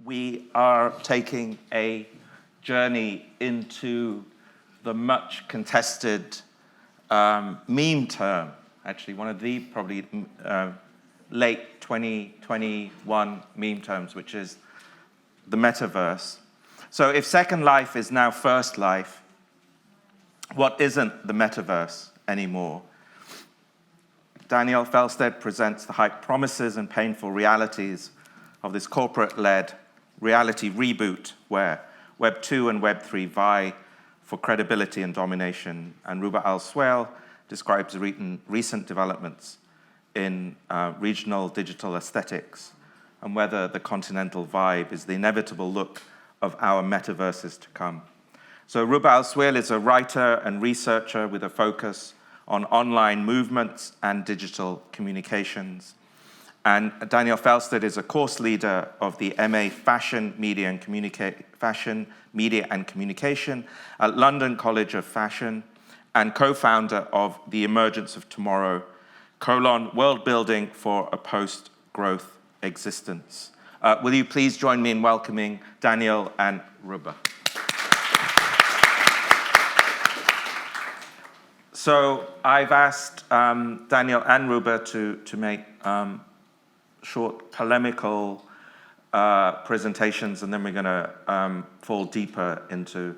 we are taking a journey into the much contested meme term, actually one of the probably late 2021 meme terms, which is the metaverse. So if Second Life is now First Life, what isn't the metaverse anymore? Daniel Felstead presents the hype promises and painful realities of this corporate-led reality reboot where Web2 and Web3 vie for credibility and domination. And Ruba Al Sweel describes recent developments in regional digital aesthetics and whether the Continental Vibe is the inevitable look of our metaverses to come. So Ruba Al Sweel is a writer and researcher with a focus on online movements and digital communications. And Daniel Felstead is a course leader of the MA Fashion, Media and Communication at London College of Fashion and co-founder of The Emergence of Tomorrow, World Building for a Post-Growth Existence. Will you please join me in welcoming Daniel and Ruba? So I've asked Daniel and Ruba to make short polemical presentations, and then we're going to fall deeper into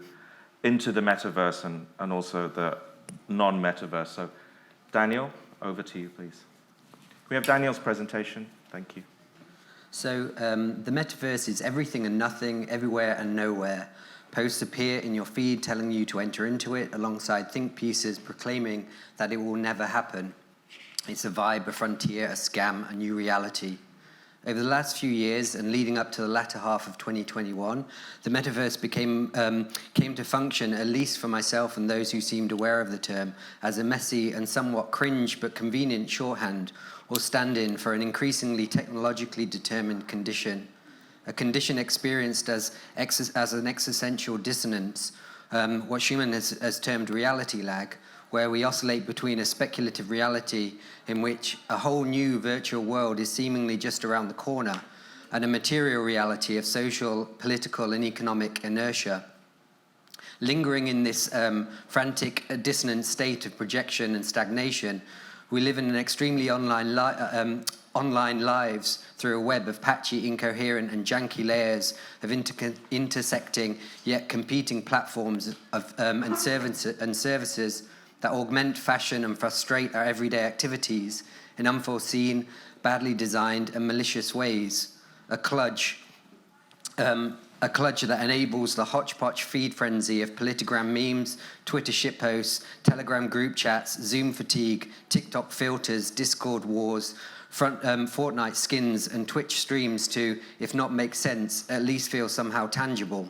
the metaverse and also the non-metaverse. So Daniel, over to you, please. We have Daniel's presentation. Thank you. So the metaverse is everything and nothing, everywhere and nowhere. Posts appear in your feed telling you to enter into it, alongside think pieces proclaiming that it will never happen. It's a vibe, a frontier, a scam, a new reality. Over the last few years and leading up to the latter half of 2021, the metaverse came to function, at least for myself and those who seemed aware of the term, as a messy and somewhat cringe but convenient shorthand or stand-in for an increasingly technologically determined condition. A condition experienced as an existential dissonance, what Shumon has termed reality lag, where we oscillate between a speculative reality in which a whole new virtual world is seemingly just around the corner, and a material reality of social, political, and economic inertia. Lingering in this frantic, dissonant state of projection and stagnation, we live in an extremely online lives through a web of patchy, incoherent, and janky layers of intersecting yet competing platforms and services that augment fashion and frustrate our everyday activities in unforeseen, badly designed, and malicious ways. A kludge that enables the hodgepodge feed frenzy of politigram memes, Twitter shitposts, Telegram group chats, Zoom fatigue, TikTok filters, Discord wars, Fortnite skins, and Twitch streams to, if not make sense, at least feel somehow tangible.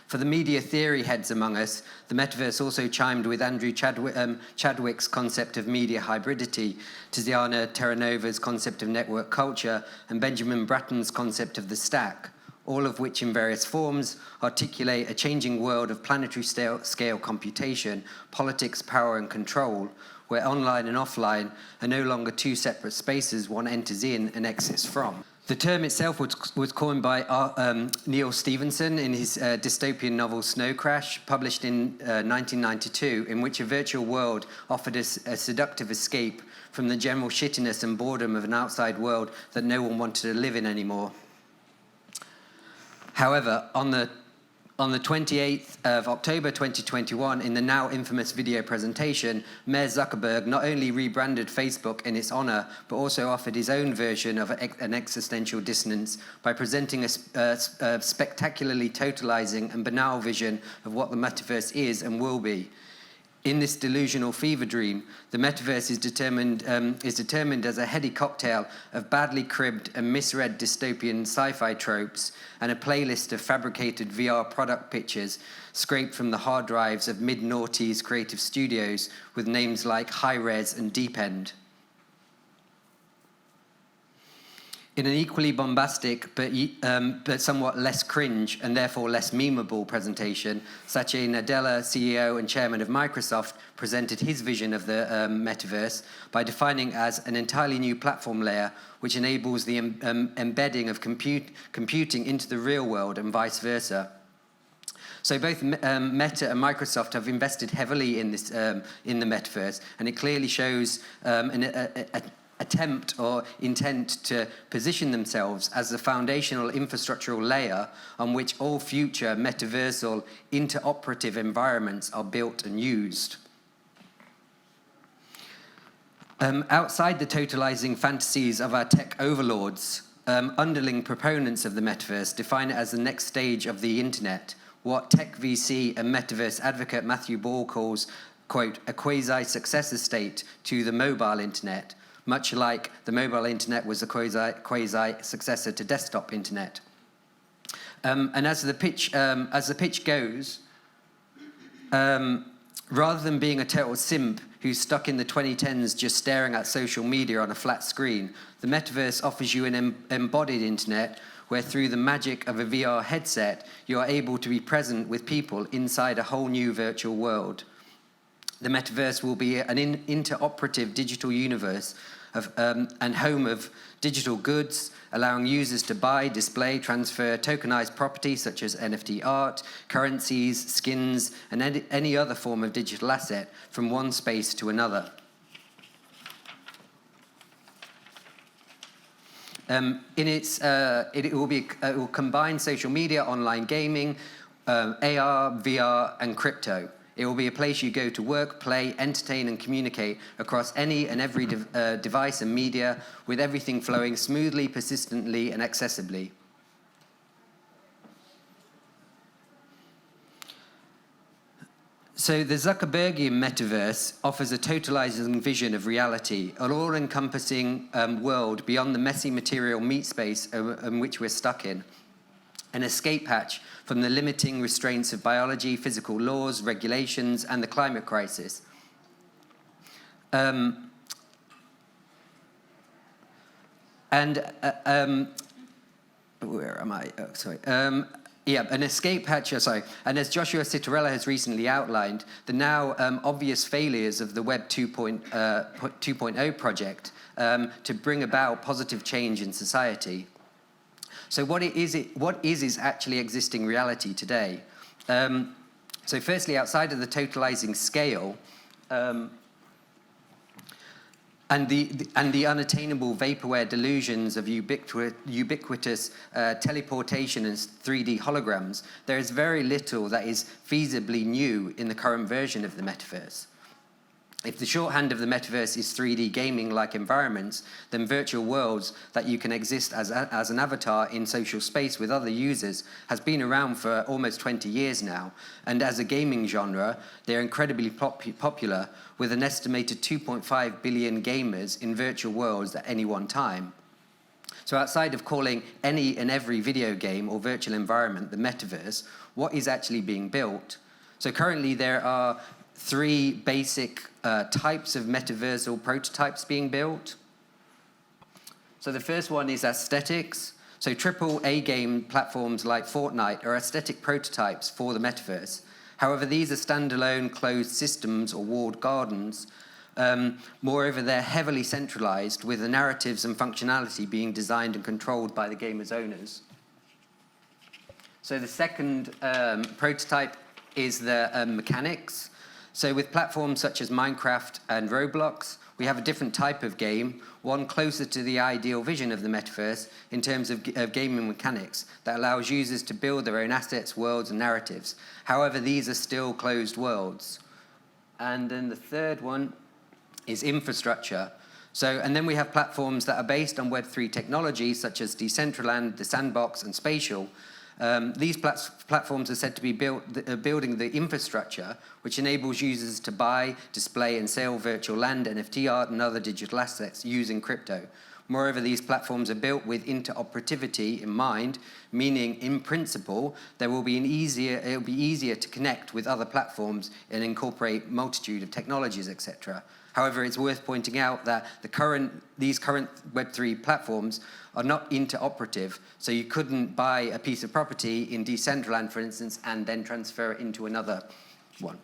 For the media theory heads among us, the metaverse also chimed with Andrew Chadwick's concept of media hybridity, Tiziana Terranova's concept of network culture, and Benjamin Bratton's concept of the stack, all of which in various forms articulate a changing world of planetary scale computation, politics, power, and control, where online and offline are no longer two separate spaces one enters in and exits from. The term itself was coined by Neil Stephenson in his dystopian novel Snow Crash, published in 1992, in which a virtual world offered us a seductive escape from the general shittiness and boredom of an outside world that no one wanted to live in anymore. However, on the 28th of October 2021, in the now infamous video presentation, Mayor Zuckerberg not only rebranded Facebook in its honor, but also offered his own version of an existential dissonance by presenting a spectacularly totalizing and banal vision of what the metaverse is and will be. In this delusional fever dream, the metaverse is determined as a heady cocktail of badly cribbed and misread dystopian sci-fi tropes and a playlist of fabricated VR product pictures scraped from the hard drives of mid-noughties creative studios with names like Hi-Res and Deep End. In an equally bombastic but somewhat less cringe and therefore less memeable presentation, Satya Nadella, CEO and chairman of Microsoft, presented his vision of the metaverse by defining as an entirely new platform layer which enables the embedding of computing into the real world and vice versa. So both Meta and Microsoft have invested heavily in this in the metaverse, and it clearly shows an attempt or intent to position themselves as the foundational infrastructural layer on which all future metaversal interoperative environments are built and used. Outside the totalizing fantasies of our tech overlords, underling proponents of the metaverse define it as the next stage of the internet, what tech VC and metaverse advocate Matthew Ball calls, quote, a quasi-successor state to the mobile internet, much like the mobile internet was a quasi-successor to desktop internet. And as the pitch goes, rather than being a total simp who's stuck in the 2010s just staring at social media on a flat screen, the metaverse offers you an embodied internet where through the magic of a VR headset, you are able to be present with people inside a whole new virtual world. The metaverse will be an interoperative digital universe and home of digital goods, allowing users to buy, display, transfer tokenized property such as NFT art, currencies, skins, and any other form of digital asset from one space to another. It will combine social media, online gaming, AR, VR, and crypto. It will be a place you go to work, play, entertain, and communicate across any and every device and media, with everything flowing smoothly, persistently, and accessibly. So the Zuckerbergian metaverse offers a totalizing vision of reality, an all-encompassing world beyond the messy material meat space in which we're stuck in. An escape hatch from the limiting restraints of biology, physical laws, regulations, and the climate crisis. Where am I? Oh, sorry. An escape hatch, And as Joshua Citarella has recently outlined, the now obvious failures of the Web 2.0 project to bring about positive change in society. So what is actually existing reality today? So firstly, outside of the totalizing scale and the unattainable vaporware delusions of ubiquitous teleportation and 3D holograms, there is very little that is feasibly new in the current version of the metaverse. If the shorthand of the metaverse is 3D gaming-like environments, then virtual worlds that you can exist as an avatar in social space with other users has been around for almost 20 years now. And as a gaming genre, they're incredibly popular, with an estimated 2.5 billion gamers in virtual worlds at any one time. So outside of calling any and every video game or virtual environment the metaverse, what is actually being built? So currently there are 3 basic types of metaversal prototypes being built. So the first one is aesthetics. So AAA game platforms like Fortnite are aesthetic prototypes for the metaverse. However, these are standalone closed systems or walled gardens. Moreover, they're heavily centralized, with the narratives and functionality being designed and controlled by the gamer's owners. So the second prototype is the mechanics. So with platforms such as Minecraft and Roblox, we have a different type of game, one closer to the ideal vision of the metaverse in terms of gaming mechanics that allows users to build their own assets, worlds, and narratives. However, these are still closed worlds. And then the third one is infrastructure. And then we have platforms that are based on Web3 technology, such as Decentraland, The Sandbox, and Spatial. These platforms are said to be building the infrastructure which enables users to buy, display, and sell virtual land, NFT art, and other digital assets using crypto. Moreover, these platforms are built with interoperativity in mind, meaning, in principle, it will be easier to connect with other platforms and incorporate multitude of technologies, etc. However, it's worth pointing out that these current Web3 platforms are not interoperative, so you couldn't buy a piece of property in Decentraland, for instance, and then transfer it into another one.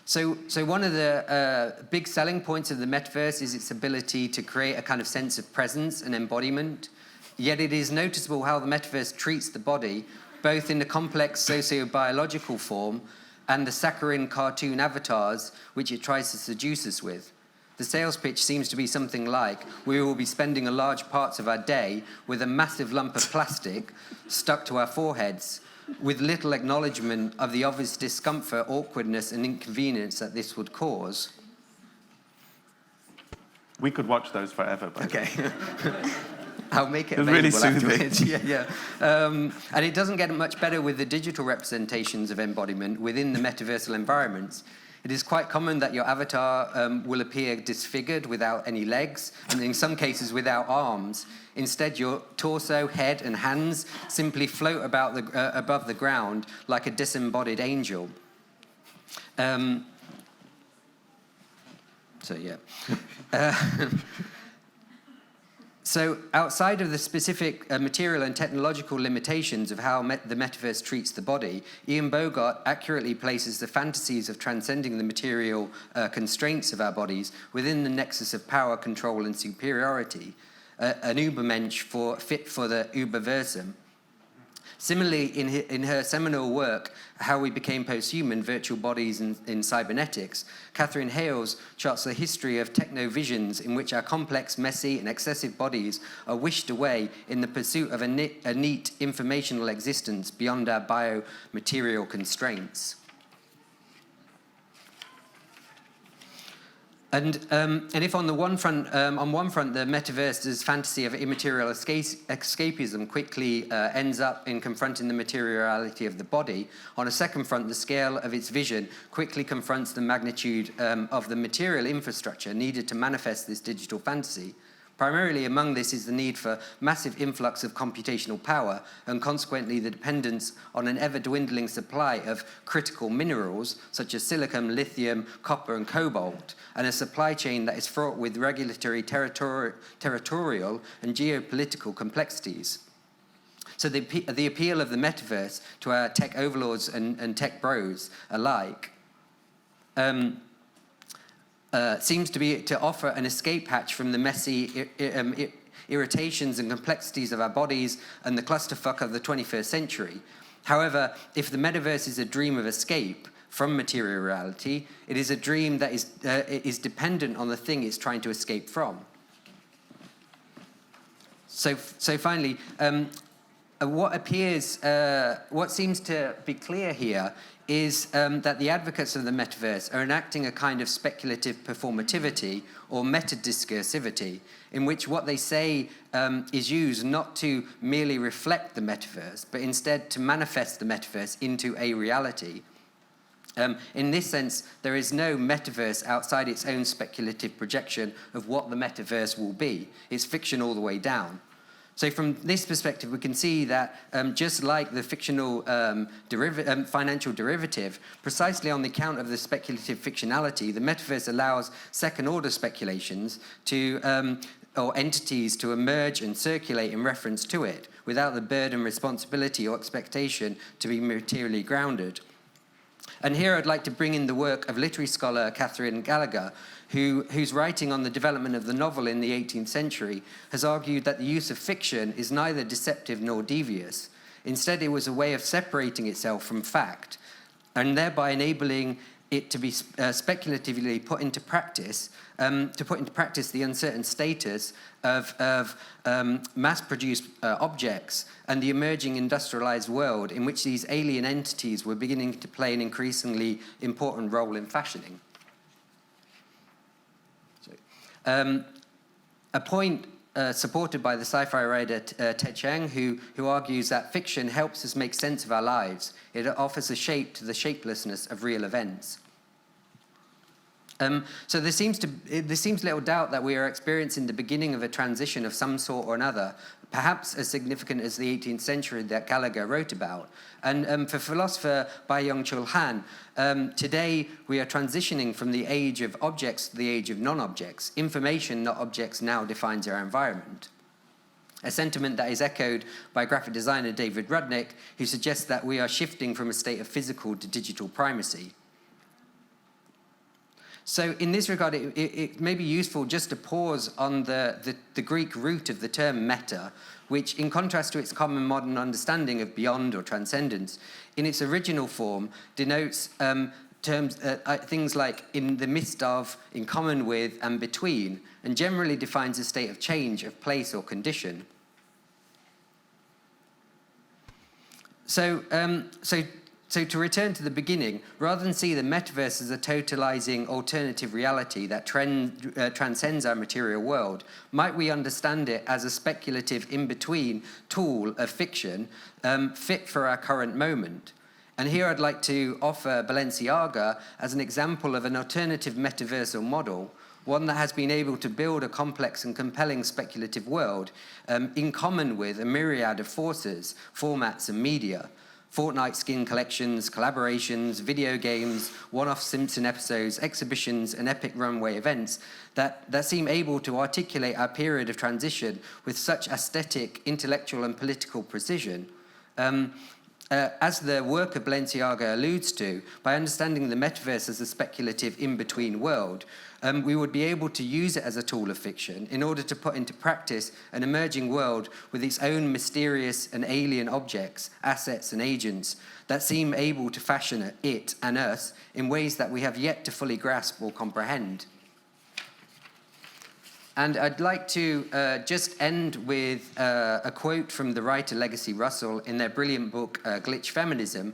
So one of the big selling points of the metaverse is its ability to create a kind of sense of presence and embodiment. Yet it is noticeable how the metaverse treats the body, both in the complex socio-biological form and the saccharine cartoon avatars which it tries to seduce us with. The sales pitch seems to be something like, we will be spending a large parts of our day with a massive lump of plastic stuck to our foreheads, with little acknowledgement of the obvious discomfort, awkwardness, and inconvenience that this would cause. We could watch those forever. Okay. I'll make it available really afterwards. Yeah. And it doesn't get much better with the digital representations of embodiment within the metaversal environments. It is quite common that your avatar will appear disfigured without any legs, and in some cases without arms. Instead, your torso, head, and hands simply float about above the ground like a disembodied angel. So outside of the specific material and technological limitations of how the metaverse treats the body, Ian Bogart accurately places the fantasies of transcending the material constraints of our bodies within the nexus of power, control, and superiority, an Übermensch fit for the Überversum. Similarly, in her seminal work, How We Became Posthuman, Virtual Bodies in Cybernetics, Catherine Hales charts the history of techno-visions in which our complex, messy, and excessive bodies are wished away in the pursuit of a neat informational existence beyond our biomaterial constraints. And if on one front, the metaverse's fantasy of immaterial escapism quickly ends up in confronting the materiality of the body, on a second front, the scale of its vision quickly confronts the magnitude of the material infrastructure needed to manifest this digital fantasy. Primarily among this is the need for massive influx of computational power and consequently the dependence on an ever-dwindling supply of critical minerals such as silicon, lithium, copper and cobalt, and a supply chain that is fraught with regulatory, territorial and geopolitical complexities. So the appeal of the metaverse to our tech overlords and tech bros alike seems to be to offer an escape hatch from the messy irritations and complexities of our bodies and the clusterfuck of the 21st century. However, if the metaverse is a dream of escape from material reality, it is a dream that is dependent on the thing it's trying to escape from. So finally, what seems to be clear here is that the advocates of the metaverse are enacting a kind of speculative performativity or meta-discursivity, in which what they say is used not to merely reflect the metaverse, but instead to manifest the metaverse into a reality. In this sense, there is no metaverse outside its own speculative projection of what the metaverse will be. It's fiction all the way down. So from this perspective, we can see that just like the fictional financial derivative, precisely on the account of the speculative fictionality, the metaverse allows second-order speculations or entities to emerge and circulate in reference to it, without the burden, responsibility, or expectation to be materially grounded. And here I'd like to bring in the work of literary scholar Catherine Gallagher, whose writing on the development of the novel in the 18th century has argued that the use of fiction is neither deceptive nor devious. Instead, it was a way of separating itself from fact, and thereby enabling it to be speculatively put into practice, the uncertain status of mass-produced objects and the emerging industrialized world in which these alien entities were beginning to play an increasingly important role in fashioning. A point supported by the sci-fi writer Ted Chiang, who argues that fiction helps us make sense of our lives. It offers a shape to the shapelessness of real events. So there seems little doubt that we are experiencing the beginning of a transition of some sort or another, perhaps as significant as the 18th century that Gallagher wrote about. And for philosopher Byung-Chul Han, today we are transitioning from the age of objects to the age of non-objects. Information, not objects, now defines our environment. A sentiment that is echoed by graphic designer David Rudnick, who suggests that we are shifting from a state of physical to digital primacy. So in this regard, it may be useful just to pause on the Greek root of the term meta, which, in contrast to its common modern understanding of beyond or transcendence, in its original form denotes things like in the midst of, in common with, and between, and generally defines a state of change, of place or condition. So to return to the beginning, rather than see the metaverse as a totalizing alternative reality that transcends our material world, might we understand it as a speculative in-between tool of fiction fit for our current moment? And here I'd like to offer Balenciaga as an example of an alternative metaversal model, one that has been able to build a complex and compelling speculative world in common with a myriad of forces, formats, and media. Fortnite skin collections, collaborations, video games, one-off Simpson episodes, exhibitions, and epic runway events that seem able to articulate our period of transition with such aesthetic, intellectual, and political precision. As the work of Balenciaga alludes to, by understanding the metaverse as a speculative in-between world, we would be able to use it as a tool of fiction in order to put into practice an emerging world with its own mysterious and alien objects, assets, and agents that seem able to fashion it and us in ways that we have yet to fully grasp or comprehend. And I'd like to just end with a quote from the writer Legacy Russell in their brilliant book, Glitch Feminism,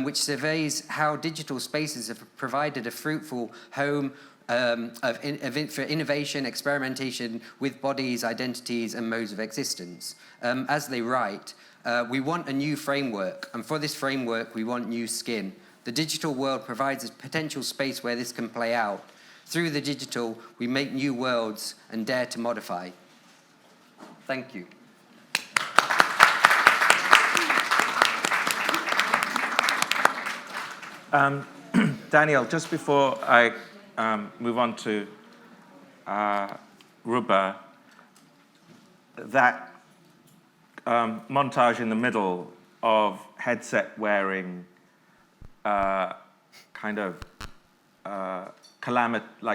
which surveys how digital spaces have provided a fruitful home for innovation, experimentation with bodies, identities, and modes of existence. As they write, we want a new framework, and for this framework, we want new skin. The digital world provides a potential space where this can play out. Through the digital, we make new worlds and dare to modify. Thank you. Daniel, just before I move on to Ruba, that montage in the middle of headset-wearing kind of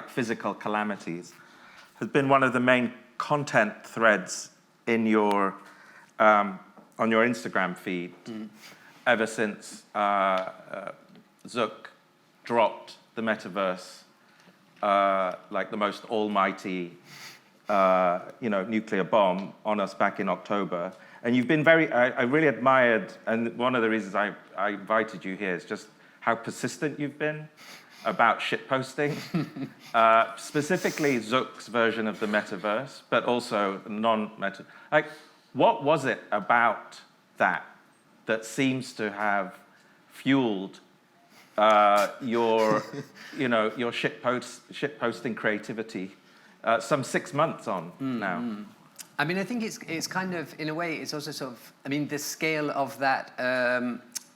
physical calamities has been one of the main content threads in your on your Instagram feed ever since Zuck dropped the metaverse like the most almighty nuclear bomb on us back in October. And you've been I really admired, and one of the reasons I invited you here is just how persistent you've been about shitposting, specifically Zuck's version of the metaverse, but also non-meta. Like, what was it about that seems to have fueled your shitposting creativity some 6 months on now? I mean, I think it's kind of, in a way, it's also sort of, I mean, the scale of that,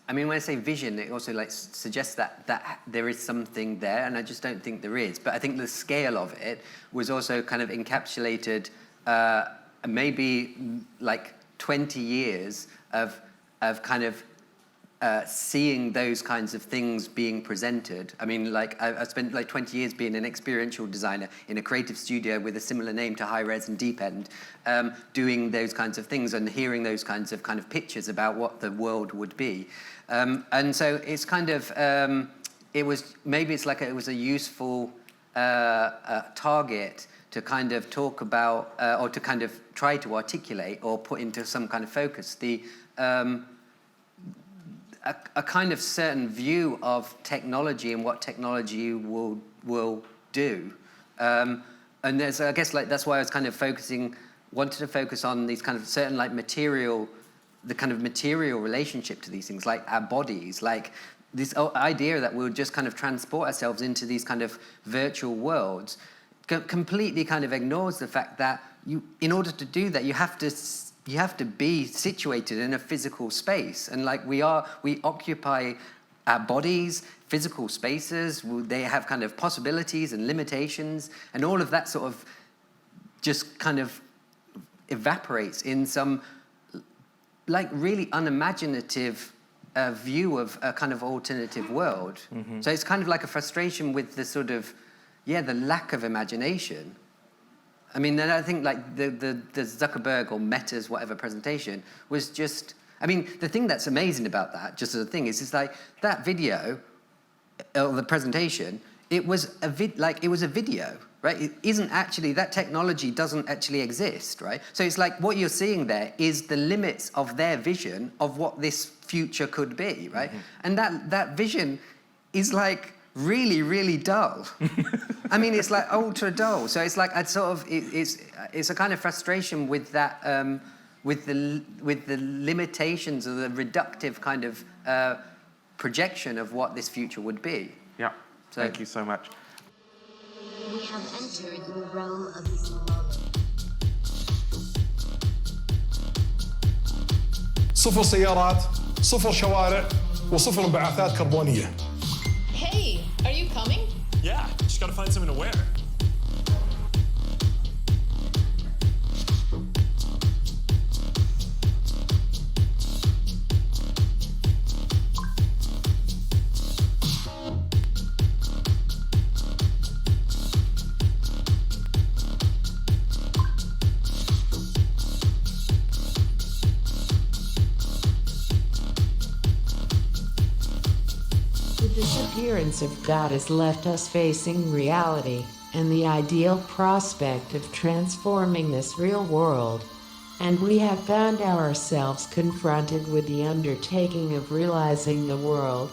I mean, when I say vision, it also like suggests that there is something there, and I just don't think there is. But I think the scale of it was also kind of encapsulated maybe like 20 years of kind of seeing those kinds of things being presented. I mean, like I spent like 20 years being an experiential designer in a creative studio with a similar name to High Res and Deep End, doing those kinds of things and hearing those kinds of pictures about what the world would be. And so it's kind of, it was a useful target to kind of talk about, or to kind of try to articulate or put into some kind of focus a kind of certain view of technology and what technology will do. And there's, I guess, like that's why I was kind of wanted to focus on these kind of certain like material, the kind of material relationship to these things, like our bodies, like this idea that we'll just kind of transport ourselves into these kind of virtual worlds completely kind of ignores the fact that in order to do that, you have to be situated in a physical space. And like we occupy our bodies, physical spaces, they have kind of possibilities and limitations, and all of that sort of just kind of evaporates in some like really unimaginative view of a kind of alternative world. Mm-hmm. So it's kind of like a frustration with the sort of, the lack of imagination. I mean, and I think like the Zuckerberg or Meta's whatever presentation was just, I mean, the thing that's amazing about that, just as a thing, is it's like that video, or the presentation, it was a video, right? It isn't actually, that technology doesn't actually exist, right? So it's like what you're seeing there is the limits of their vision of what this future could be, right? Mm-hmm. And that vision is like really, really dull. I mean, it's like ultra dull. So it's like it's a kind of frustration with that, with the limitations of the reductive kind of projection of what this future would be. Yeah. So, thank you so much. We have entered the realm of صفر سيارات، صفر شوارع، وصفر انبعاثات كربونية. Hey, are you coming? Yeah, just gotta find something to wear. The disappearance of God has left us facing reality and the ideal prospect of transforming this real world, and we have found ourselves confronted with the undertaking of realizing the world,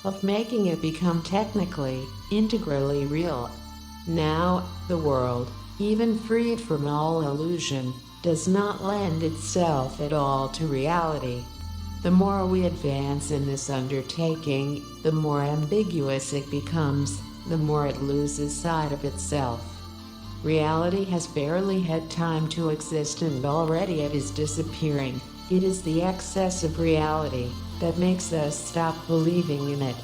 of making it become technically, integrally real. Now, the world, even freed from all illusion, does not lend itself at all to reality. The more we advance in this undertaking, the more ambiguous it becomes, the more it loses sight of itself. Reality has barely had time to exist and already it is disappearing. It is the excess of reality that makes us stop believing in it.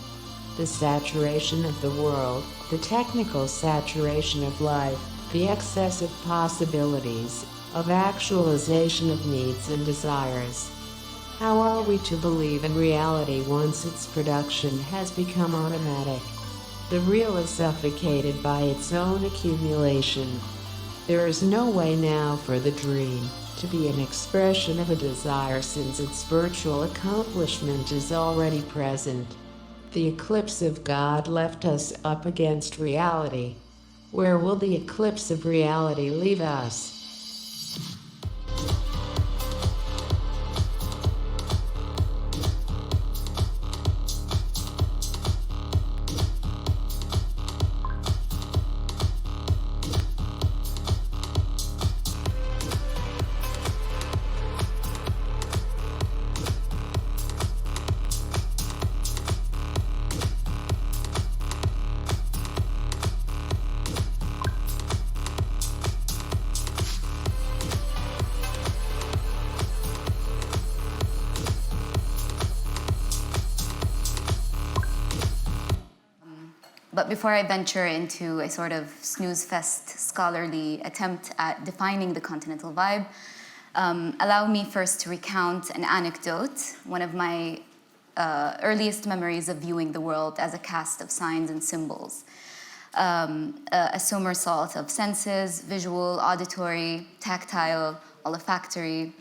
The saturation of the world, the technical saturation of life, the excess of possibilities, of actualization of needs and desires. How are we to believe in reality once its production has become automatic? The real is suffocated by its own accumulation. There is no way now for the dream to be an expression of a desire since its virtual accomplishment is already present. The eclipse of God left us up against reality. Where will the eclipse of reality leave us? But before I venture into a sort of snooze-fest scholarly attempt at defining the Continental Vibe, allow me first to recount an anecdote, one of my earliest memories of viewing the world as a cast of signs and symbols. A somersault of senses, visual, auditory, tactile, olfactory,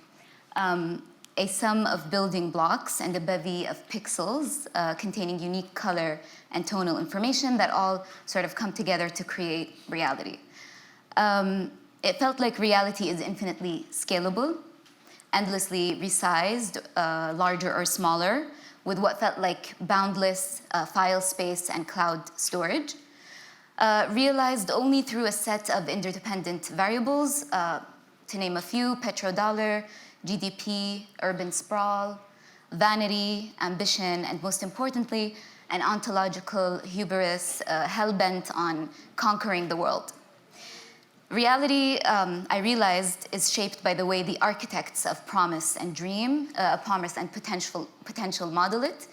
a sum of building blocks and a bevy of pixels containing unique color and tonal information that all sort of come together to create reality. It felt like reality is infinitely scalable, endlessly resized, larger or smaller, with what felt like boundless file space and cloud storage, realized only through a set of interdependent variables, to name a few: petrodollar, GDP, urban sprawl, vanity, ambition, and most importantly, an ontological hubris hell-bent on conquering the world. Reality, I realized, is shaped by the way the architects of promise and dream, promise and potential model it,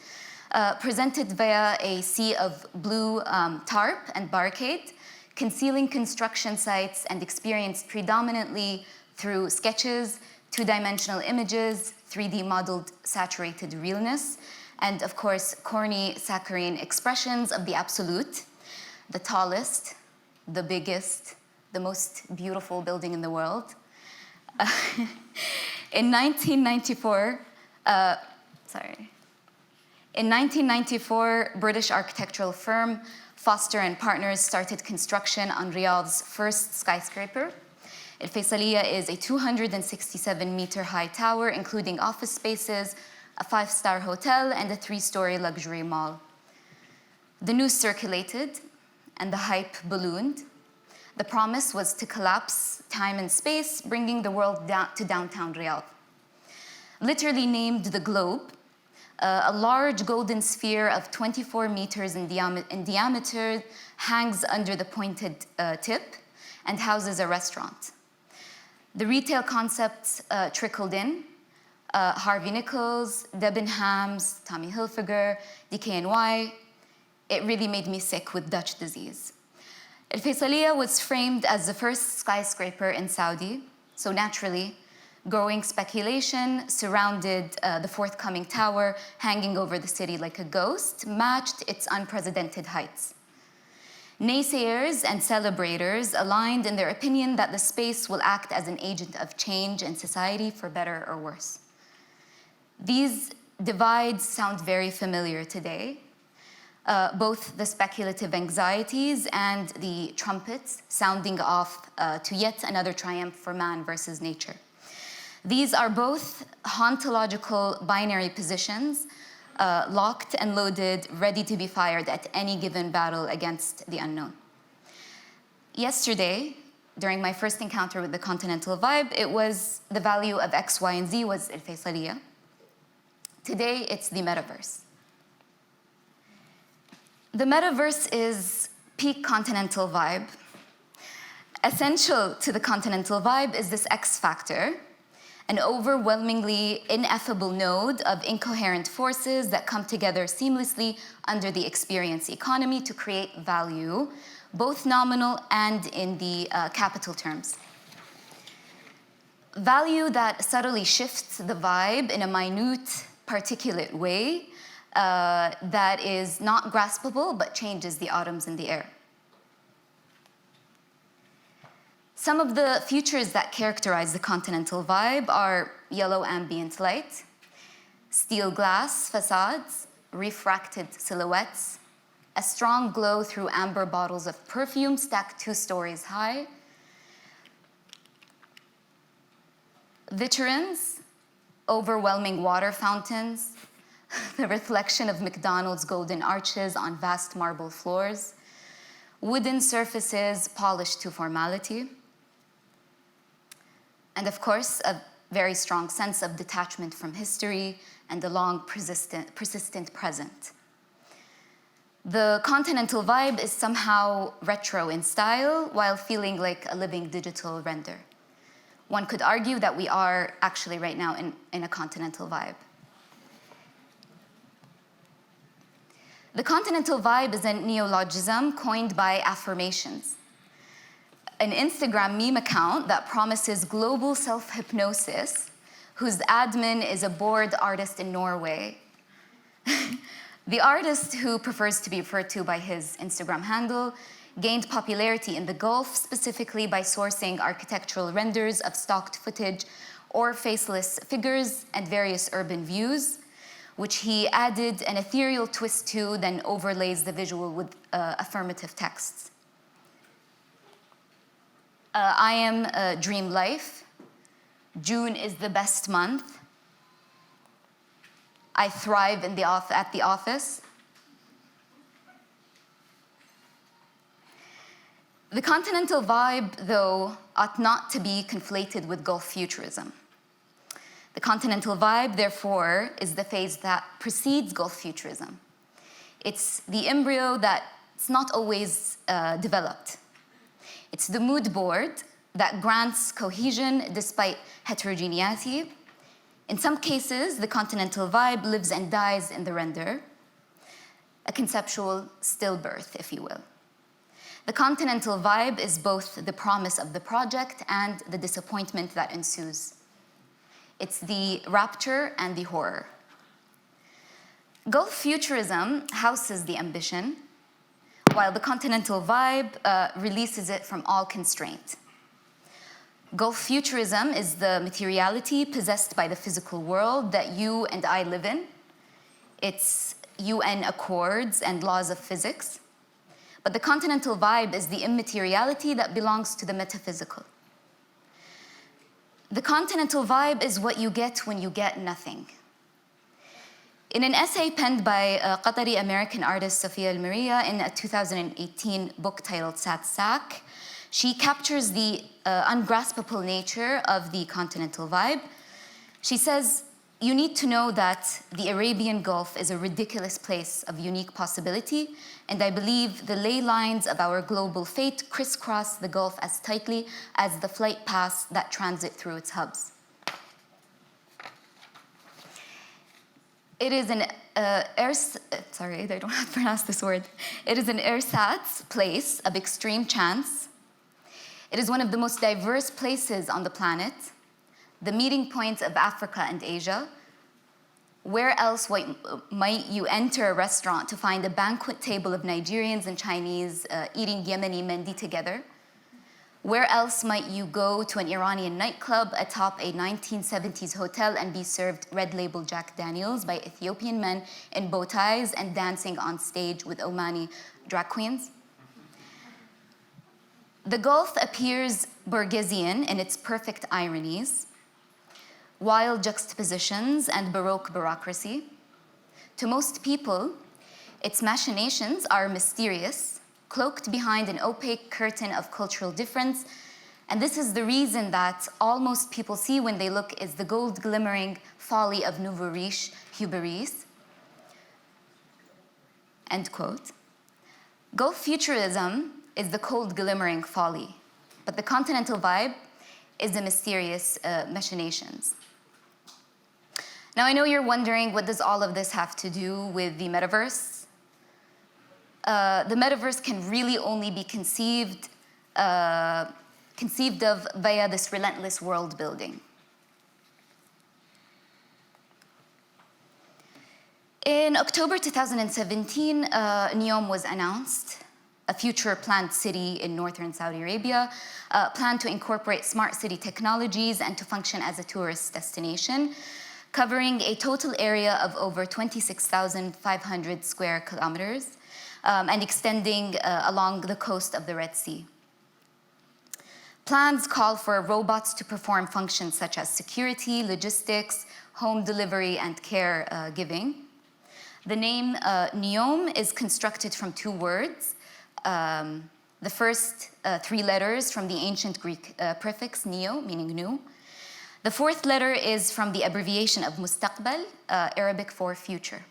presented via a sea of blue tarp and barricade, concealing construction sites and experienced predominantly through sketches, two-dimensional images, 3D modeled saturated realness, and of course, corny saccharine expressions of the absolute, the tallest, the biggest, the most beautiful building in the world. In 1994, British architectural firm Foster and Partners started construction on Riyadh's first skyscraper. Al Faisaliya is a 267-meter high tower, including office spaces, a 5-star hotel, and a 3-story luxury mall. The news circulated, and the hype ballooned. The promise was to collapse time and space, bringing the world down to downtown Riyadh. Literally named the Globe, a large golden sphere of 24 meters in diameter hangs under the pointed tip and houses a restaurant. The retail concepts trickled in. Harvey Nichols, Debenhams, Tommy Hilfiger, DKNY. It really made me sick with Dutch disease. Al Faisaliya was framed as the first skyscraper in Saudi, so naturally, growing speculation surrounded the forthcoming tower, hanging over the city like a ghost, matched its unprecedented heights. Naysayers and celebrators aligned in their opinion that the space will act as an agent of change in society for better or worse. These divides sound very familiar today. Both the speculative anxieties and the trumpets sounding off to yet another triumph for man versus nature. These are both ontological binary positions, locked and loaded, ready to be fired at any given battle against the unknown. Yesterday, during my first encounter with the Continental Vibe, it was the value of X, Y, and Z was Al Faisaliya. Today, it's the Metaverse. The Metaverse is peak Continental Vibe. Essential to the Continental Vibe is this X factor, an overwhelmingly ineffable node of incoherent forces that come together seamlessly under the experience economy to create value, both nominal and in the capital terms. Value that subtly shifts the vibe in a minute, particulate way that is not graspable but changes the atoms in the air. Some of the features that characterize the Continental Vibe are yellow ambient light, steel glass facades, refracted silhouettes, a strong glow through amber bottles of perfume stacked 2 stories high, vitrines, overwhelming water fountains, the reflection of McDonald's golden arches on vast marble floors, wooden surfaces polished to formality, and of course, a very strong sense of detachment from history and a long, persistent present. The Continental Vibe is somehow retro in style while feeling like a living digital render. One could argue that we are actually right now in a Continental Vibe. The Continental Vibe is a neologism coined by Affirmations, an Instagram meme account that promises global self-hypnosis, whose admin is a bored artist in Norway. The artist, who prefers to be referred to by his Instagram handle, gained popularity in the Gulf, specifically by sourcing architectural renders of stocked footage or faceless figures and various urban views, which he added an ethereal twist to, then overlays the visual with affirmative texts. I am a dream life. June is the best month. I thrive at the office. The Continental Vibe, though, ought not to be conflated with Gulf futurism. The Continental Vibe, therefore, is the phase that precedes Gulf futurism. It's the embryo that's not always developed. It's the mood board that grants cohesion despite heterogeneity. In some cases, the Continental Vibe lives and dies in the render, a conceptual stillbirth, if you will. The Continental Vibe is both the promise of the project and the disappointment that ensues. It's the rapture and the horror. Gulf futurism houses the ambition, while the Continental Vibe releases it from all constraint. Gulf futurism is the materiality possessed by the physical world that you and I live in. It's UN accords and laws of physics. But the Continental Vibe is the immateriality that belongs to the metaphysical. The Continental Vibe is what you get when you get nothing. In an essay penned by Qatari-American artist Sophia Al-Maria in a 2018 book titled Sat Sack, she captures the ungraspable nature of the Continental Vibe. She says, "You need to know that the Arabian Gulf is a ridiculous place of unique possibility, and I believe the ley lines of our global fate crisscross the Gulf as tightly as the flight paths that transit through its hubs." It is an sorry, I don't know how to pronounce this word. It is an ersatz place of extreme chance. It is one of the most diverse places on the planet, the meeting point of Africa and Asia. Where else might you enter a restaurant to find a banquet table of Nigerians and Chinese eating Yemeni mendi together? Where else might you go to an Iranian nightclub atop a 1970s hotel and be served red label Jack Daniels by Ethiopian men in bow ties and dancing on stage with Omani drag queens? The Gulf appears Borgesian in its perfect ironies, wild juxtapositions, and Baroque bureaucracy. To most people, its machinations are mysterious, cloaked behind an opaque curtain of cultural difference, and this is the reason that all most people see when they look is the gold glimmering folly of nouveau riche hubris. End quote. Gulf futurism is the cold glimmering folly, but the Continental Vibe is the mysterious machinations. Now, I know you're wondering, what does all of this have to do with the metaverse? The metaverse can really only be conceived of via this relentless world building. In October 2017, NEOM was announced, a future planned city in northern Saudi Arabia, planned to incorporate smart city technologies and to function as a tourist destination, covering a total area of over 26,500 square kilometers, and extending along the coast of the Red Sea. Plans call for robots to perform functions such as security, logistics, home delivery, and care giving. The name NEOM is constructed from two words. The first three letters from the ancient Greek prefix neo, meaning new. The fourth letter is from the abbreviation of mustaqbal, Arabic for future.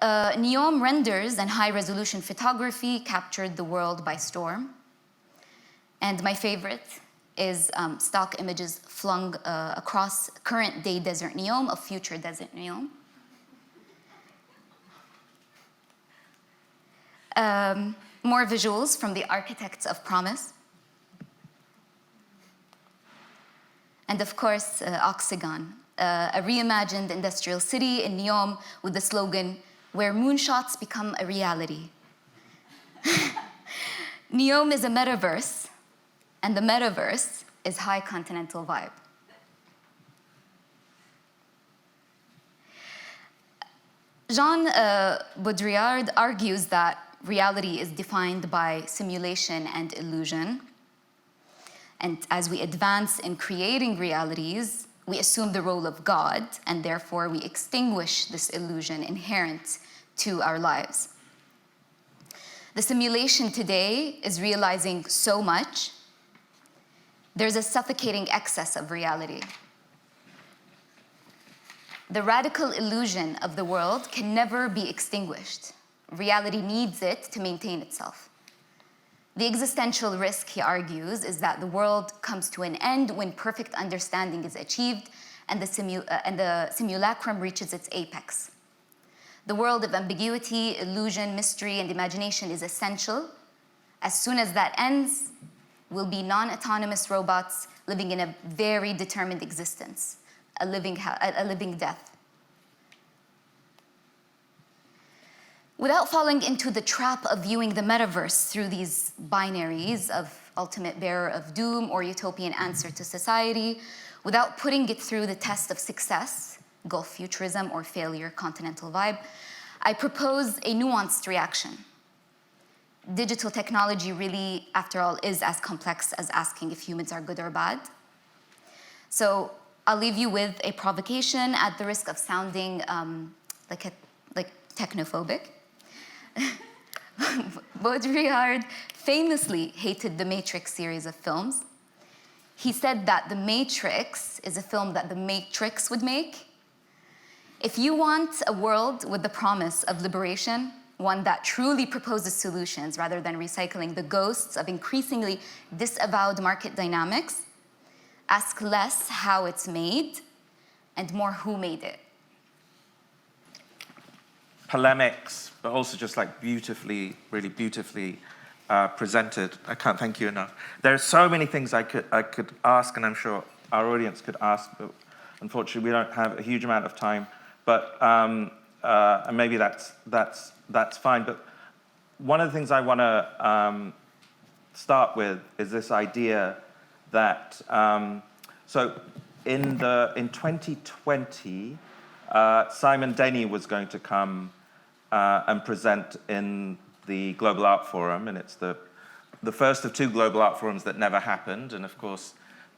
NEOM renders and high-resolution photography captured the world by storm. And my favorite is stock images flung across current-day desert NEOM of future desert NEOM. More visuals from the architects of promise. And of course, Oxygon, a reimagined industrial city in NEOM with the slogan, "Where moonshots become a reality." NEOM is a metaverse, and the metaverse is high Continental Vibe. Jean Baudrillard argues that reality is defined by simulation and illusion. And as we advance in creating realities, we assume the role of God, and therefore we extinguish this illusion inherent to our lives. The simulation today is realizing so much. There's a suffocating excess of reality. The radical illusion of the world can never be extinguished. Reality needs it to maintain itself. The existential risk, he argues, is that the world comes to an end when perfect understanding is achieved and the simulacrum reaches its apex. The world of ambiguity, illusion, mystery, and imagination is essential. As soon as that ends, we'll be non-autonomous robots living in a very determined existence, a living death. Without falling into the trap of viewing the metaverse through these binaries of ultimate bearer of doom or utopian answer to society, without putting it through the test of success, Gulf futurism or failure, Continental Vibe, I propose a nuanced reaction. Digital technology really, after all, is as complex as asking if humans are good or bad. So I'll leave you with a provocation at the risk of sounding like technophobic. Baudrillard famously hated the Matrix series of films. He said that The Matrix is a film that the Matrix would make. If you want a world with the promise of liberation, one that truly proposes solutions rather than recycling the ghosts of increasingly disavowed market dynamics, ask less how it's made and more who made it. Polemics, but also just like beautifully, really beautifully presented. I can't thank you enough. There are so many things I could ask, and I'm sure our audience could ask, but unfortunately we don't have a huge amount of time. But and maybe that's fine. But one of the things I want to start with is this idea that so in 2020, Simon Denny was going to come and present in the Global Art Forum, and it's the first of two Global Art Forums that never happened. And of course,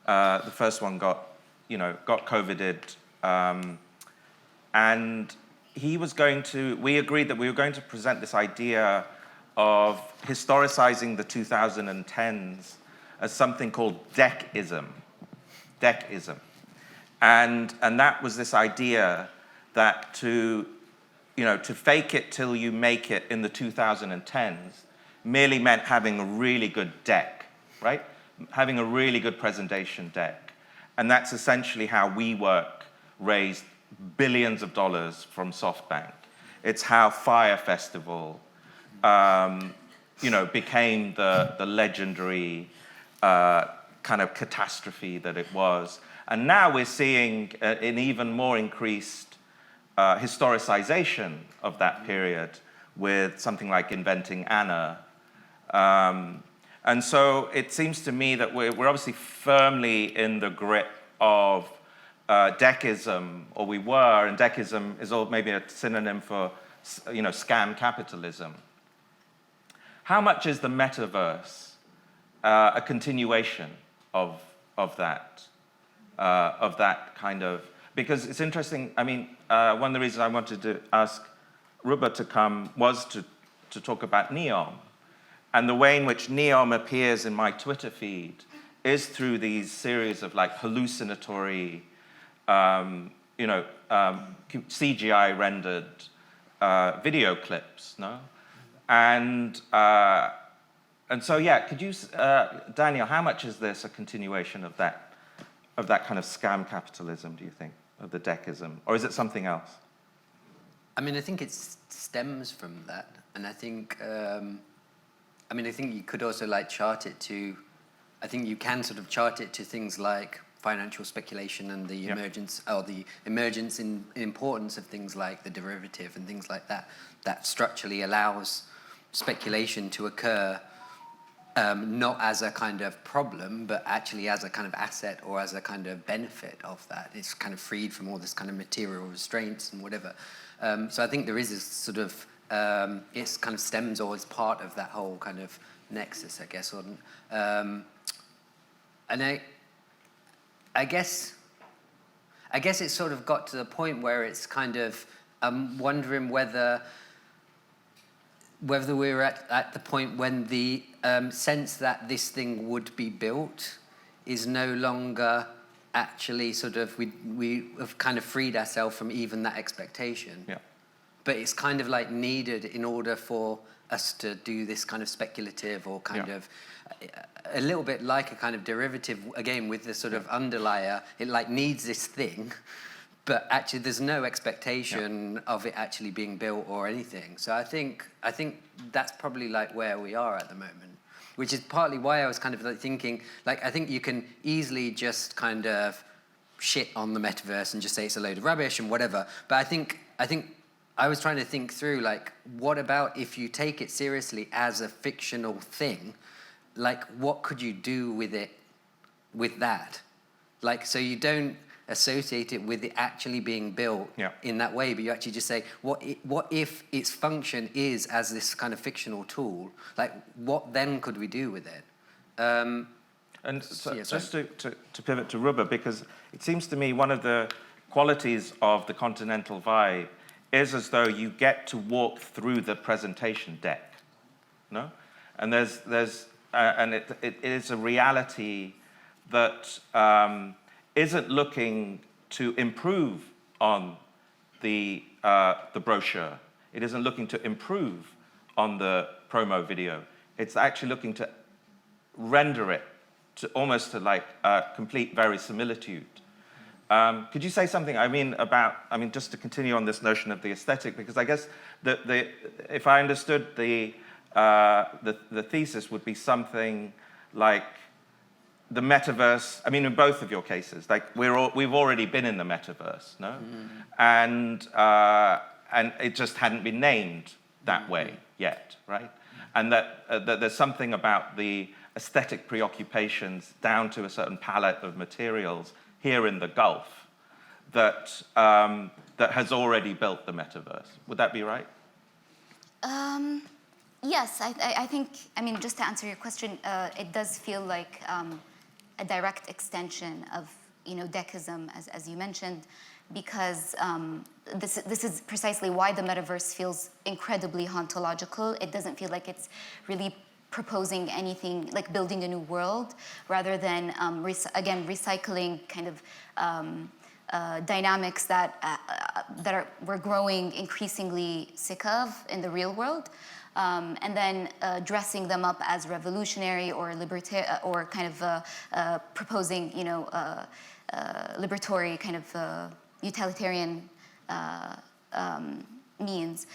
the first one got COVIDed. And we agreed that we were going to present this idea of historicizing the 2010s as something called deckism. And that was this idea that to fake it till you make it in the 2010s merely meant having a really good deck, right? Having a really good presentation deck. And that's essentially how WeWork raised billions of dollars from SoftBank. It's how Fire Festival, became the legendary kind of catastrophe that it was. And now we're seeing an even more increased historicization of that period with something like Inventing Anna. And so it seems to me that we're obviously firmly in the grip of deckism, or we were, and deckism is maybe a synonym for scam capitalism. How much is the metaverse a continuation of that kind of? Because it's interesting. I mean, one of the reasons I wanted to ask Ruba to come was to talk about Neom, and the way in which Neom appears in my Twitter feed is through these series of like hallucinatory, CGI rendered video clips, no? And so, yeah, could you, Daniel, how much is this a continuation of that kind of scam capitalism, do you think, of the deckism? Or is it something else? I mean, I think it stems from that. And I think, I think you could also chart it to, I think you can sort of chart it to things like financial speculation and the emergence, or the emergence in importance of things like the derivative and things like that, that structurally allows speculation to occur, not as a kind of problem, but actually as a kind of asset or as a kind of benefit of that. It's kind of freed from all this kind of material restraints and whatever. So I think there is this sort of, it's kind of stems or is part of that whole kind of nexus, I guess. And I guess it's sort of got to the point where it's kind of, I'm wondering whether we're at the point when the sense that this thing would be built is no longer actually sort of, we have kind of freed ourselves from even that expectation. Yeah. But it's kind of like needed in order for us to do this kind of speculative or kind of a little bit like a kind of derivative, again, with the sort of underlier. It like needs this thing, but actually there's no expectation of it actually being built or anything. So I think that's probably like where we are at the moment, which is partly why I was kind of like thinking, like, I think you can easily just kind of shit on the metaverse and just say it's a load of rubbish and whatever. But I think I was trying to think through, like, what about if you take it seriously as a fictional thing? Like, what could you do with it, with that? Like, so you don't associate it with it actually being built in that way, but you actually just say, what if its function is as this kind of fictional tool? Like, what then could we do with it? And so, just to pivot to Ruba, because it seems to me one of the qualities of the Continental Vibe is as though you get to walk through the presentation deck, no? And it is a reality that isn't looking to improve on the brochure. It isn't looking to improve on the promo video. It's actually looking to render it to almost to like complete verisimilitude. Could you say something, just to continue on this notion of the aesthetic, because I guess if I understood the thesis would be something like the metaverse, in both of your cases, like we've already been in the metaverse, no? And it just hadn't been named that way yet, right? And that there's something about the aesthetic preoccupations down to a certain palette of materials here in the Gulf that has already built the metaverse. Would that be right? Yes, I think, just to answer your question, it does feel like a direct extension of, Decism, as you mentioned, because this is precisely why the metaverse feels incredibly hauntological. It doesn't feel like it's really proposing anything, like building a new world, rather than, recycling kind of dynamics that we're growing increasingly sick of in the real world. And then dressing them up as revolutionary or or kind of proposing, liberatory kind of utilitarian means.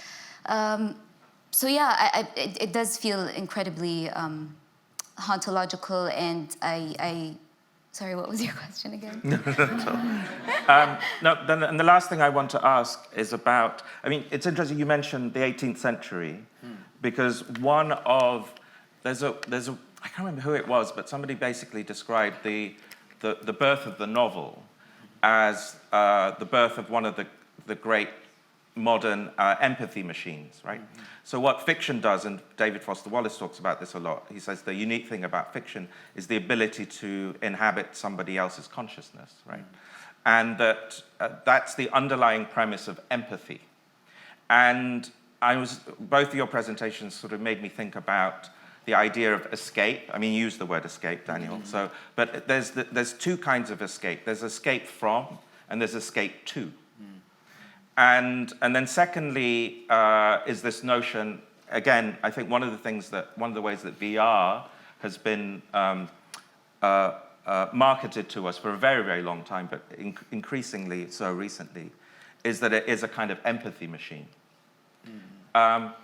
So yeah, it does feel incredibly hauntological, and I sorry, what was your question again? And the last thing I want to ask is about, it's interesting you mentioned the 18th century, because there's a I can't remember who it was, but somebody basically described the birth of the novel as the birth of one of the great modern empathy machines, right? So what fiction does, and David Foster Wallace talks about this a lot, he says the unique thing about fiction is the ability to inhabit somebody else's consciousness, right? And that's the underlying premise of empathy. And both of your presentations sort of made me think about the idea of escape. You used the word escape, Daniel. So, but there's two kinds of escape. There's escape from, and there's escape to. And then secondly is this notion, again, I think one of the ways that VR has been marketed to us for a very, very long time, but increasingly so recently, is that it is a kind of empathy machine.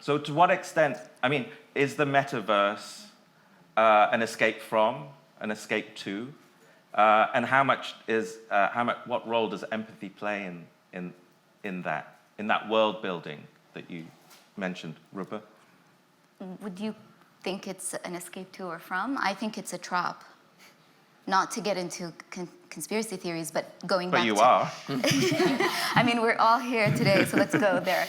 So to what extent, is the metaverse an escape from, an escape to, and what role does empathy play in that world building that you mentioned, Ruba? Would you think it's an escape to or from? I think it's a trap. Not to get into conspiracy theories, but going back to... But you are. We're all here today, so let's go there.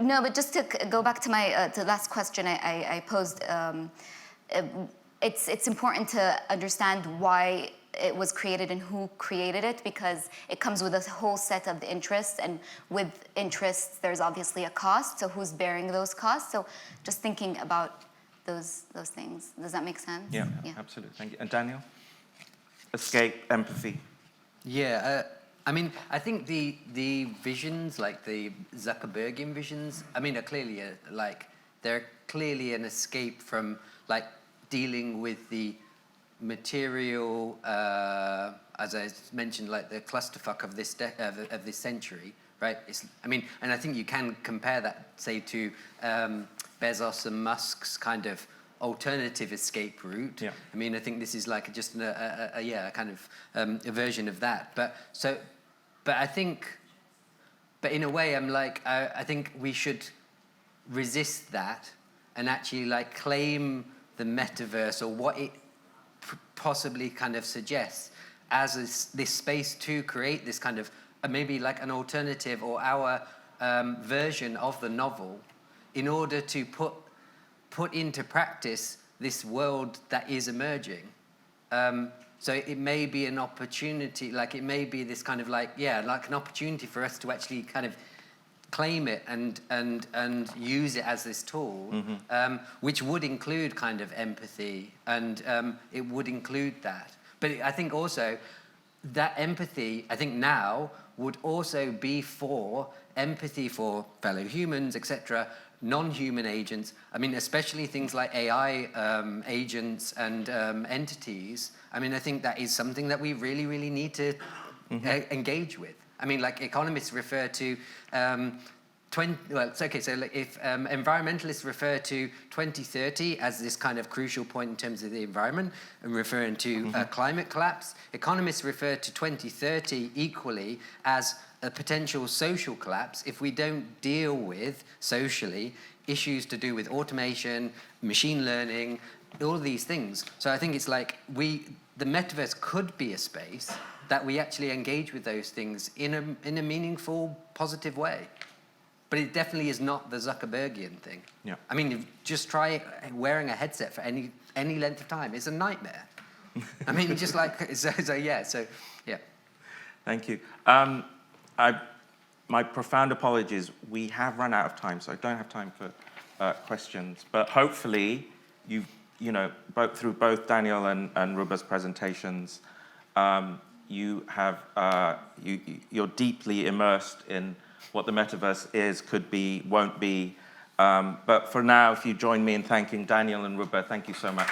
No, but just to go back to the last question I posed, it's important to understand why it was created and who created it, because it comes with a whole set of interests, and with interests there's obviously a cost, so who's bearing those costs? So just thinking about those things. Does that make sense? Yeah, absolutely. Thank you. And Daniel? escape, empathy? Yeah, I mean, I think the visions, like the Zuckerbergian visions, I mean, are clearly they're clearly an escape from like dealing with the material, as I mentioned, like the clusterfuck of this of this century, right? I mean, and I think you can compare that, say, to Bezos and Musk's kind of alternative escape route. Yeah. I mean, I think this is like just a kind of a version of that. But I think, but in a way, I think we should resist that and actually like claim the metaverse or what it possibly kind of suggests as this space to create this kind of maybe like an alternative or our version of the novel in order to put into practice this world that is emerging. So it may be an opportunity, like it may be this kind of like an opportunity for us to actually kind of claim it and use it as this tool, which would include kind of empathy, and it would include that. But I think also that empathy, I think now, would also be for empathy for fellow humans, etc., non-human agents. I mean, especially things like AI agents and entities. I mean, I think that is something that we really, really need to engage with. I mean, like economists refer to so like if environmentalists refer to 2030 as this kind of crucial point in terms of the environment and referring to climate collapse, economists refer to 2030 equally as a potential social collapse if we don't deal with, socially, issues to do with automation, machine learning, all of these things. So I think it's like the metaverse could be a space that we actually engage with those things in a meaningful, positive way. But it definitely is not the Zuckerbergian thing. Yeah. I mean, just try wearing a headset for any length of time. It's a nightmare. I mean, just like, so yeah. Thank you. My profound apologies. We have run out of time, so I don't have time for questions. But hopefully, you know, through both Daniel and Ruba's presentations, you have you're deeply immersed in what the metaverse is, could be, won't be. But for now, if you join me in thanking Daniel and Ruba, thank you so much.